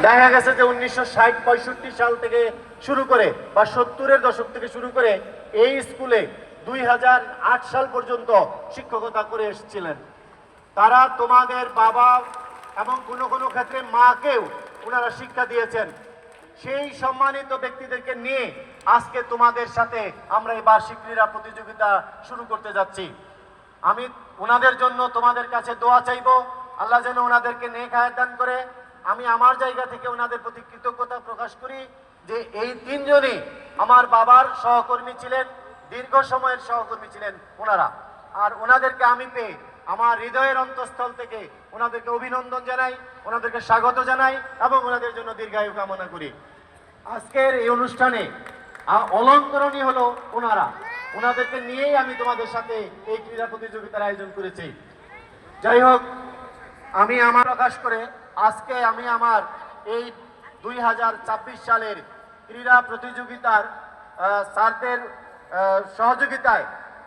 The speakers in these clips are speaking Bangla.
দেখা গেছে যে 1960-65 সাল থেকে শুরু করে বা 70-এর দশক থেকে শুরু করে এই স্কুলে 2008 সাল পর্যন্ত শিক্ষকতা করে এসেছিলেন। তারা তোমাদের বাবা এবং কোনো কোনো ক্ষেত্রে মাকেও ওনারা শিক্ষা দিয়েছেন। সেই সম্মানিত ব্যক্তিদেরকে নিয়ে আজকে তোমাদের সাথে আমরা এই বার্ষিক ক্রীড়া প্রতিযোগিতা শুরু করতে যাচ্ছি। আমি ওনাদের জন্য তোমাদের কাছে দোয়া চাইবো, আল্লাহ যেন ওনাদেরকে নেক হায়াত দান করে। আমি আমার জায়গা থেকে ওনাদের প্রতি কৃতজ্ঞতা প্রকাশ করি যে এই তিনজনই আমার বাবার সহকর্মী ছিলেন, দীর্ঘ সময়ের সহকর্মী ছিলেন ওনারা। আর ওনাদেরকে আমি পেয়ে আমার হৃদয়ের অন্তঃস্থল থেকে ওনাদেরকে অভিনন্দন জানাই, ওনাদেরকে স্বাগত জানাই এবং ওনাদের জন্য দীর্ঘায়ু কামনা করি। আজকের এই অনুষ্ঠানে অলঙ্করণই হলো ওনারা, ওনাদেরকে নিয়েই আমি তোমাদের সাথে এই ক্রীড়া প্রতিযোগিতার আয়োজন করেছি। যাই হোক, আমি আমার প্রকাশ করে আজকে আমি আমার এই 2024 সালের ক্রীড়া প্রতিযোগিতার স্যারদের সহযোগিতায়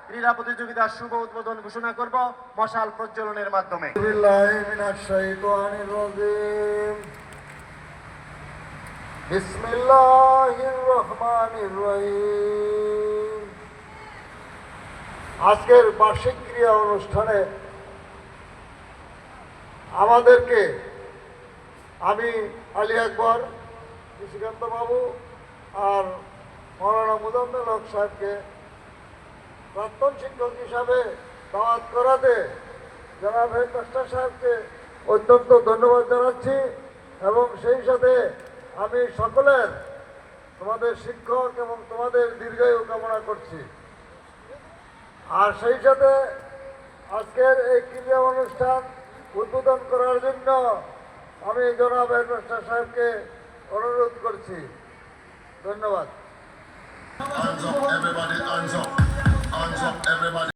ক্রীড়া প্রতিযোগিতার শুভ উদ্বোধন ঘোষণা করব মশাল প্রজ্বলনের মাধ্যমে। বিসমিল্লাহির রহমানির রহিম। আজকের বার্ষিক ক্রীড়া অনুষ্ঠানে আমাদেরকে আমি আলী আকবর, কৃষিকান্ত বাবু আর মৌলানা মুজাম্মেল হক সাহেবকে প্রাক্তন শিক্ষক হিসাবে দাওয়াত করাতে জনাব হেডমাস্টার সাহেবকে অত্যন্ত ধন্যবাদ জানাচ্ছি এবং সেই সাথে আমি সকলের, তোমাদের শিক্ষক এবং তোমাদের দীর্ঘায়ু কামনা করছি। আর সেই সাথে আজকের এই ক্রীড়া অনুষ্ঠান উদ্বোধন করার জন্য আমি জনাব হেডমাস্টার সাহেবকে অনুরোধ করছি। ধন্যবাদ।